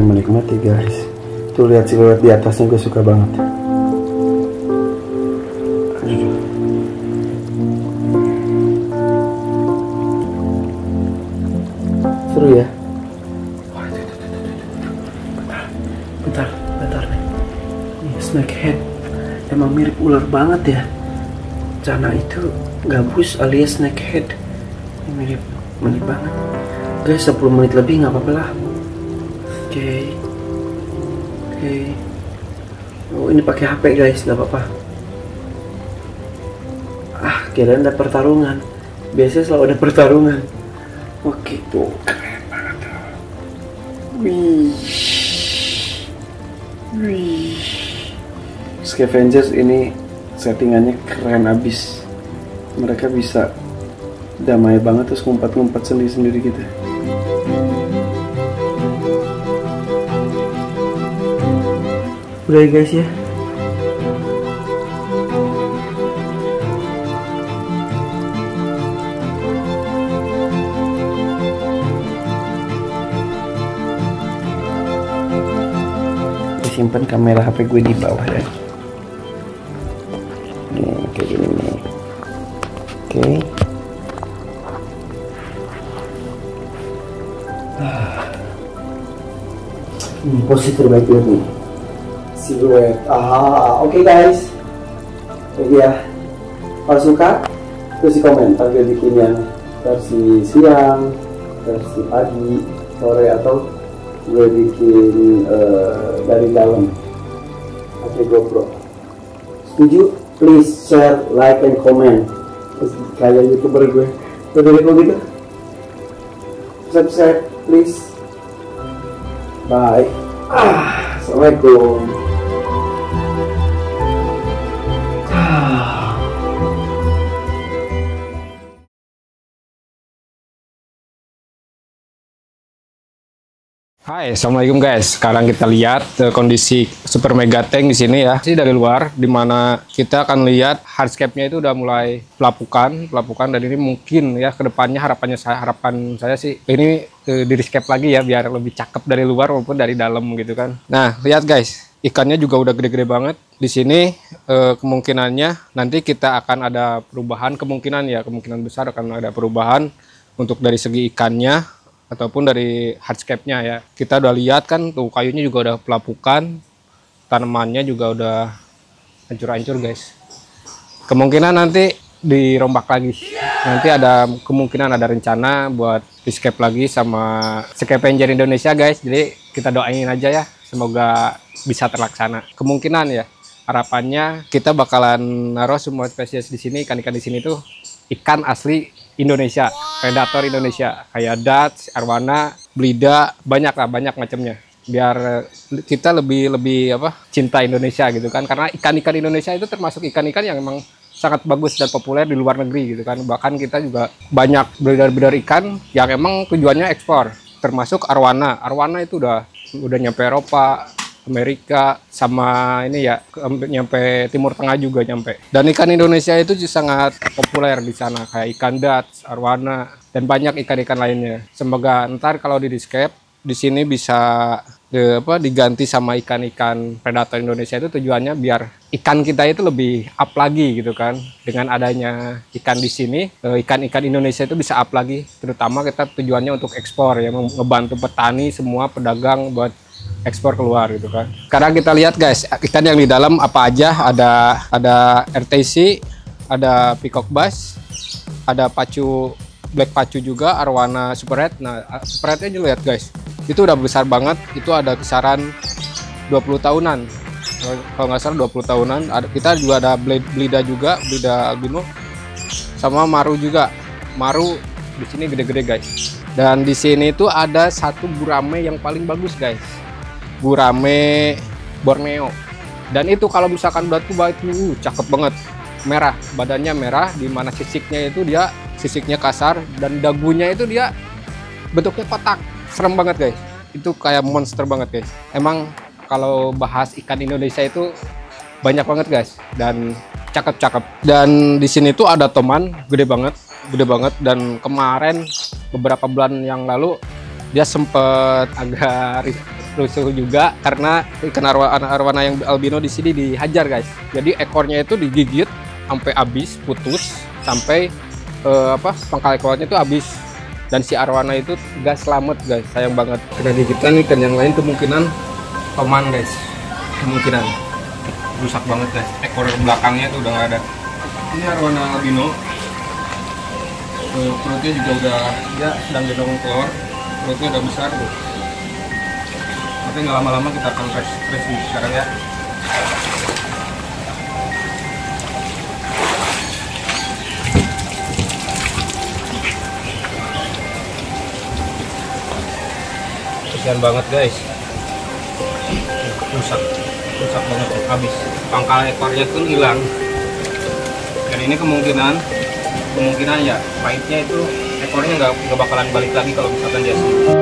benar-benar menikmati guys. Tuh lihat siluet di atasnya, gue suka banget. Aduh. Seru ya. Bentar nih. Ini snakehead emang mirip ular banget ya. Cana itu gabus alias snakehead. Ini mirip banget. Guys, 10 menit lebih nggak apa-apa lah. Oke. Oh, ini pakai HP guys, nggak apa-apa. Kirain ada pertarungan. Biasanya selalu ada pertarungan. Oke, tuh keren banget tuh. Wih. Scavengers ini settingannya keren abis. Mereka bisa damai banget terus ngumpet-ngumpet sendiri-sendiri gitu. Udah ya guys ya. Simpan kamera HP gue di bawah ya. Nih kayak gini nih. Oke. Ini posisi terbaik nih. Siluet. Oke guys. Ya. Kalau suka tulis di komentar gue bikin yang versi siang, versi pagi, sore, atau gue bikin dari dalam pakai GoPro. Setuju? Please share, like, and comment. Kayak YouTuber gue. Udah gitu. Subscribe, please. Bye. Assalamualaikum. Hai, assalamualaikum guys. Sekarang kita lihat kondisi Super Mega Tank di sini ya. Ini dari luar, dimana kita akan lihat hardscape-nya itu udah mulai pelapukan, dan ini mungkin ya kedepannya harapan saya sih ini di rescape lagi ya, biar lebih cakep dari luar maupun dari dalam gitu kan. Nah, lihat guys, ikannya juga udah gede-gede banget. Di sini kemungkinannya nanti kita akan ada perubahan, kemungkinan besar akan ada perubahan untuk dari segi ikannya ataupun dari hardscape-nya ya. Kita udah lihat kan tuh kayunya juga udah pelapukan, tanamannya juga udah hancur-hancur guys. Kemungkinan nanti dirombak lagi. Nanti ada kemungkinan ada rencana buat rescape lagi sama Scavenger Indonesia guys. Jadi kita doain aja ya, semoga bisa terlaksana. Kemungkinan ya, harapannya kita bakalan naruh semua spesies di sini, ikan-ikan di sini tuh ikan asli Indonesia, predator Indonesia, kayak Dutch, Arowana, Blida, banyak macamnya. Biar kita lebih cinta Indonesia gitu kan, karena ikan-ikan Indonesia itu termasuk ikan-ikan yang emang sangat bagus dan populer di luar negeri gitu kan. Bahkan kita juga banyak beredar ikan yang emang tujuannya ekspor, termasuk Arowana. Arowana itu udah nyampe Eropa, Amerika, sama ini ya nyampe Timur Tengah juga nyampe. Dan ikan Indonesia itu sangat populer di sana, kayak ikan Dutch, Arowana, dan banyak ikan-ikan lainnya. Semoga ntar kalau di rescape di sini bisa diganti sama ikan-ikan predator Indonesia. Itu tujuannya biar ikan kita itu lebih up lagi gitu kan. Dengan adanya ikan di sini, ikan-ikan Indonesia itu bisa up lagi. Terutama kita tujuannya untuk ekspor ya, ngebantu petani semua, pedagang buat ekspor keluar gitu kan. Sekarang kita lihat guys, ikan yang di dalam apa aja. Ada RTC, ada peacock bass, ada black pacu juga, Arowana super red. Nah, super rednya juga lihat guys, itu udah besar banget. Itu ada kisaran 20 tahunan kalau nggak salah, 20 tahunan. Kita juga ada Blida juga, Blida albino, sama Maru juga. Maru di sini gede-gede guys. Dan di sini tuh ada satu gurame yang paling bagus guys, gurame Borneo. Dan itu kalau misalkan udah tua itu cakep banget, merah, badannya merah, dimana sisiknya itu sisiknya kasar, dan dagunya itu dia bentuknya kotak, serem banget guys. Itu kayak monster banget guys. Emang kalau bahas ikan Indonesia itu banyak banget guys, dan cakep. Dan di sini tuh ada toman gede banget. Dan kemarin beberapa bulan yang lalu dia sempet agak rusuh juga karena ikan arwana yang albino di sini dihajar guys. Jadi ekornya itu digigit sampai habis, putus sampai pangkal ekornya itu habis. Dan si arwana itu gak selamat guys, sayang banget. Kena gigitan ikan yang lain kemungkinan toman guys, kemungkinan rusak banget guys. Ekor belakangnya itu udah nggak ada. Ini arwana albino, perutnya juga udah ya sedang gendong telur, perutnya udah besar tuh. Tapi nggak lama-lama kita akan review sekarang ya. Kasihan banget guys, rusak banget, habis pangkal ekornya pun hilang. Dan ini kemungkinan ya pahitnya itu ekornya nggak bakalan balik lagi kalau misalkan dia sembuh.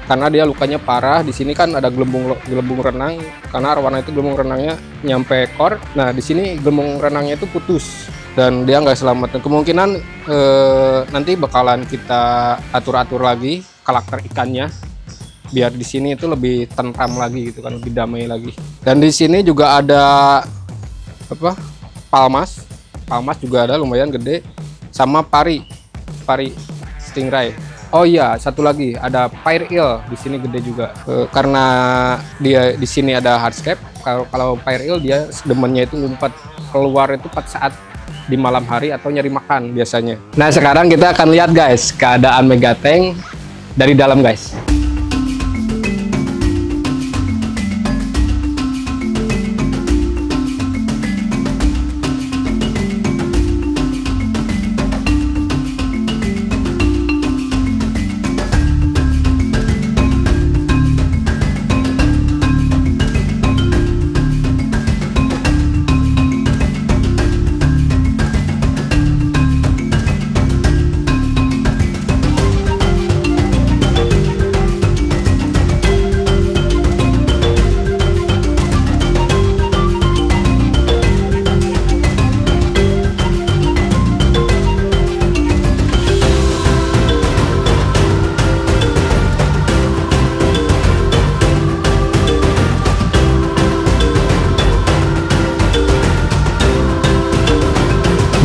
Karena dia lukanya parah. Di sini kan ada gelembung renang, karena arwana itu gelembung renangnya nyampe ekor. Nah di sini gelembung renangnya itu putus dan dia nggak selamat. Dan kemungkinan nanti bakalan kita atur lagi karakter ikannya biar di sini itu lebih tentram lagi gitu kan, lebih damai lagi. Dan di sini juga ada palmas juga ada lumayan gede, sama pari stingray. Oh iya, satu lagi ada fire eel di sini gede juga. Karena dia di sini ada hardscape. Kalau fire eel dia demennya itu ngumpet keluar itu pas saat di malam hari atau nyari makan biasanya. Nah sekarang kita akan lihat guys keadaan megatank dari dalam guys.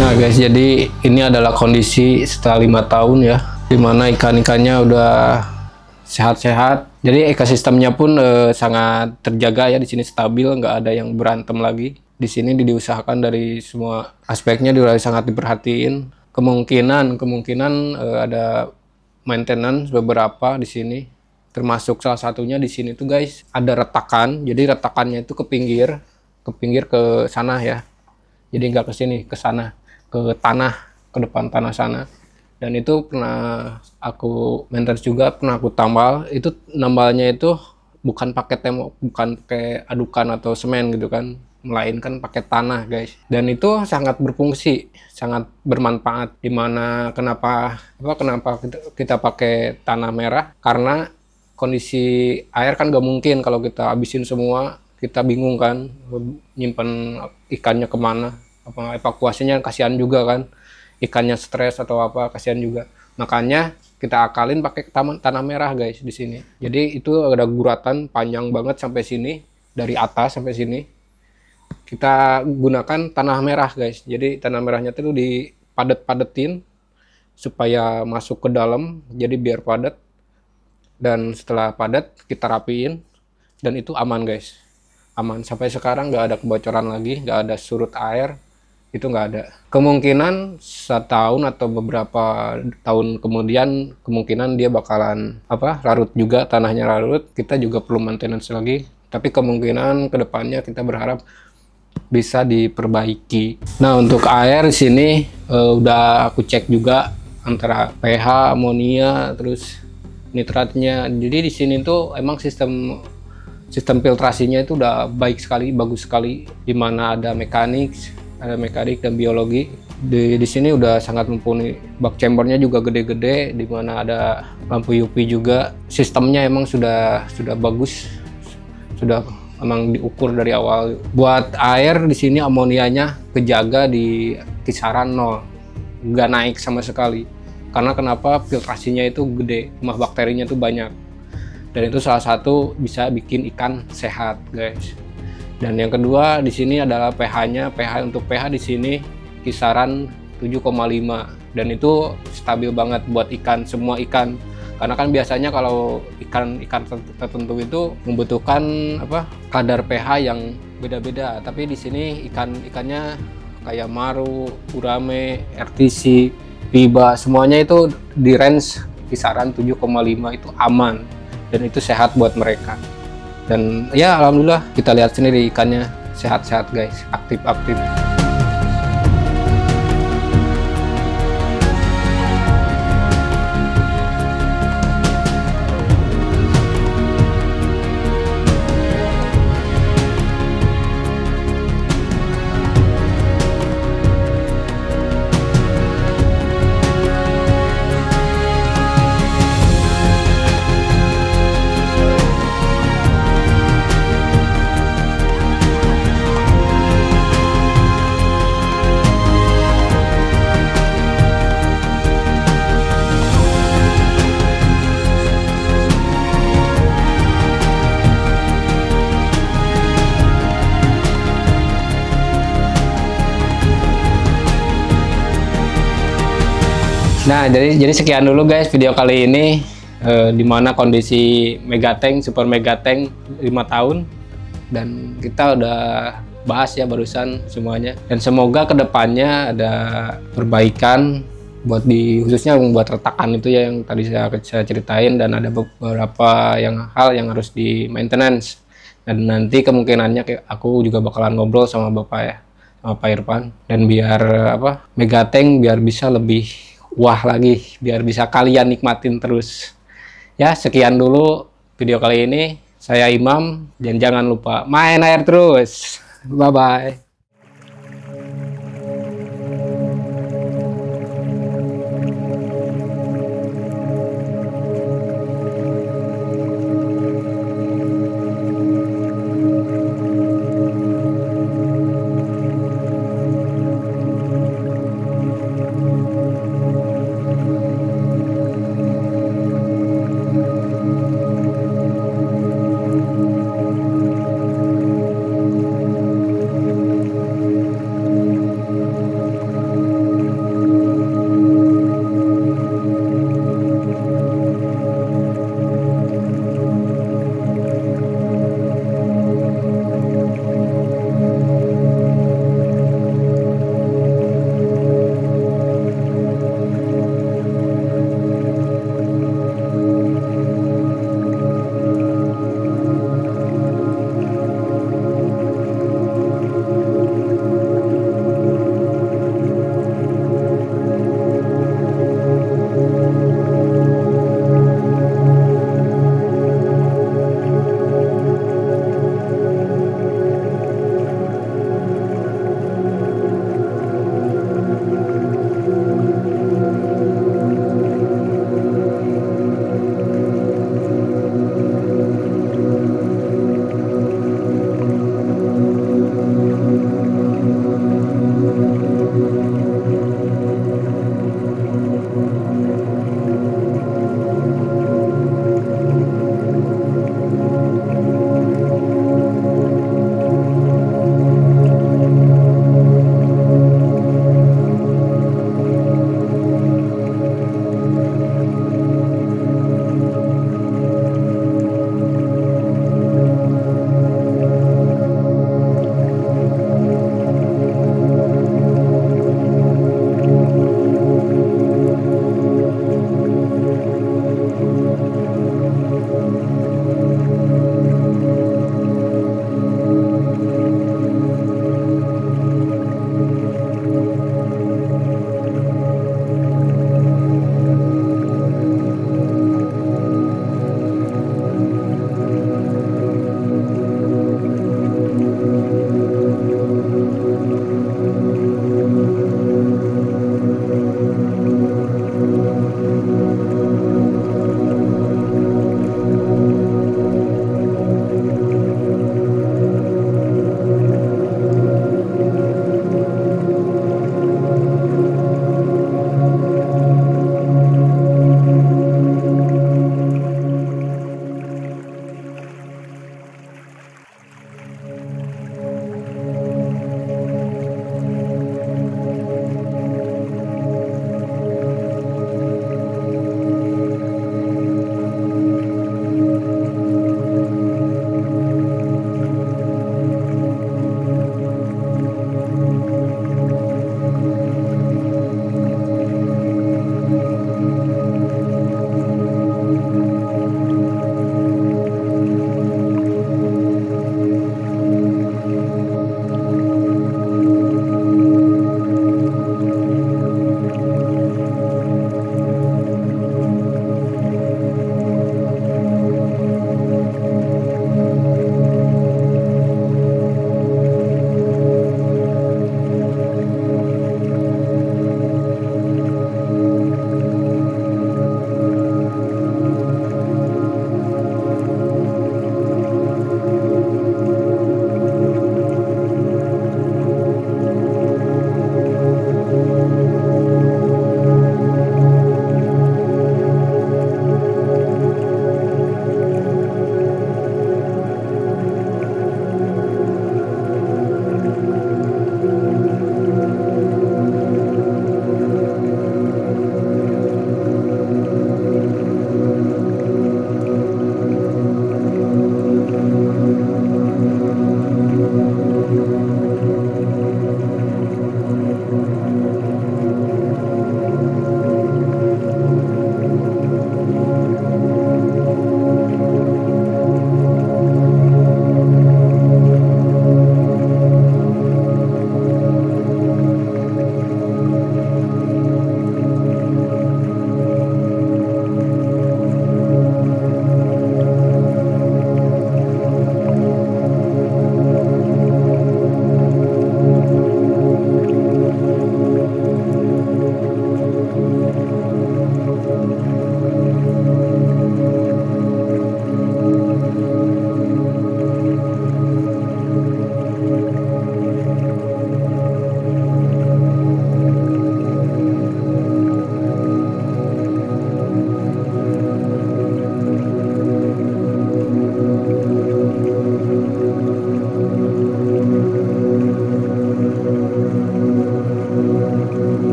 Nah guys, jadi ini adalah kondisi setelah 5 tahun ya, dimana ikan-ikannya udah sehat-sehat. Jadi ekosistemnya pun sangat terjaga ya, di sini stabil, nggak ada yang berantem lagi. Di sini diusahakan dari semua aspeknya sangat diperhatiin. Kemungkinan ada maintenance beberapa di sini, termasuk salah satunya di sini tuh guys ada retakan. Jadi retakannya itu ke pinggir ke sana ya. Jadi nggak ke sini, ke sana, ke tanah, ke depan tanah sana. Dan itu pernah aku maintenance juga, pernah aku tambal. Itu nambalnya itu bukan pakai tembok, bukan pakai adukan atau semen gitu kan, melainkan pakai tanah guys. Dan itu sangat berfungsi, sangat bermanfaat. Dimana kenapa kita pakai tanah merah? Karena kondisi air kan gak mungkin kalau kita habisin semua, kita bingung kan nyimpen ikannya kemana, evakuasinya kasihan juga kan, ikannya stres atau apa, kasihan juga. Makanya kita akalin pakai tanah merah guys di sini. Jadi itu ada guratan panjang banget sampai sini, dari atas sampai sini. Kita gunakan tanah merah guys. Jadi tanah merahnya itu dipadet-padetin supaya masuk ke dalam, jadi biar padat. Dan setelah padat kita rapiin dan itu aman guys. Aman sampai sekarang, nggak ada kebocoran lagi, nggak ada surut air, itu nggak ada. Kemungkinan setahun atau beberapa tahun kemudian kemungkinan dia bakalan larut juga, tanahnya larut, kita juga perlu maintenance lagi. Tapi kemungkinan kedepannya kita berharap bisa diperbaiki. Nah untuk air di sini udah aku cek juga antara pH, amonia, terus nitratnya. Jadi di sini tuh emang sistem filtrasinya itu udah baik sekali, bagus sekali, dimana ada mekanik dan biologi. Di sini udah sangat mumpuni. Bak chambernya juga gede-gede, dimana ada lampu UV juga. Sistemnya emang sudah bagus, sudah memang diukur dari awal. Buat air di sini amonianya kejaga di kisaran 0, nggak naik sama sekali. Karena kenapa? Filtrasinya itu gede, rumah bakterinya tuh banyak. Dan itu salah satu bisa bikin ikan sehat, guys. Dan yang kedua di sini adalah pH-nya. Untuk pH di sini kisaran 7,5 dan itu stabil banget buat ikan, semua ikan. Karena kan biasanya kalau ikan tertentu itu membutuhkan kadar pH yang beda-beda. Tapi di sini ikannya kayak maru, gurame, RTC, piba, semuanya itu di range kisaran 7,5 itu aman dan itu sehat buat mereka. Dan ya alhamdulillah kita lihat sendiri ikannya sehat-sehat guys, aktif-aktif. Nah, jadi sekian dulu guys video kali ini, dimana kondisi Megatank, Super Megatank 5 tahun, dan kita udah bahas ya barusan semuanya. Dan semoga kedepannya ada perbaikan buat khususnya buat retakan itu ya yang tadi saya ceritain, dan ada beberapa hal yang harus di maintenance. Dan nanti kemungkinannya aku juga bakalan ngobrol sama Bapak ya, sama Pak Irfan, dan biar Megatank biar bisa lebih wah lagi, biar bisa kalian nikmatin terus. Ya, sekian dulu video kali ini. Saya Imam, dan jangan lupa main air terus. Bye-bye.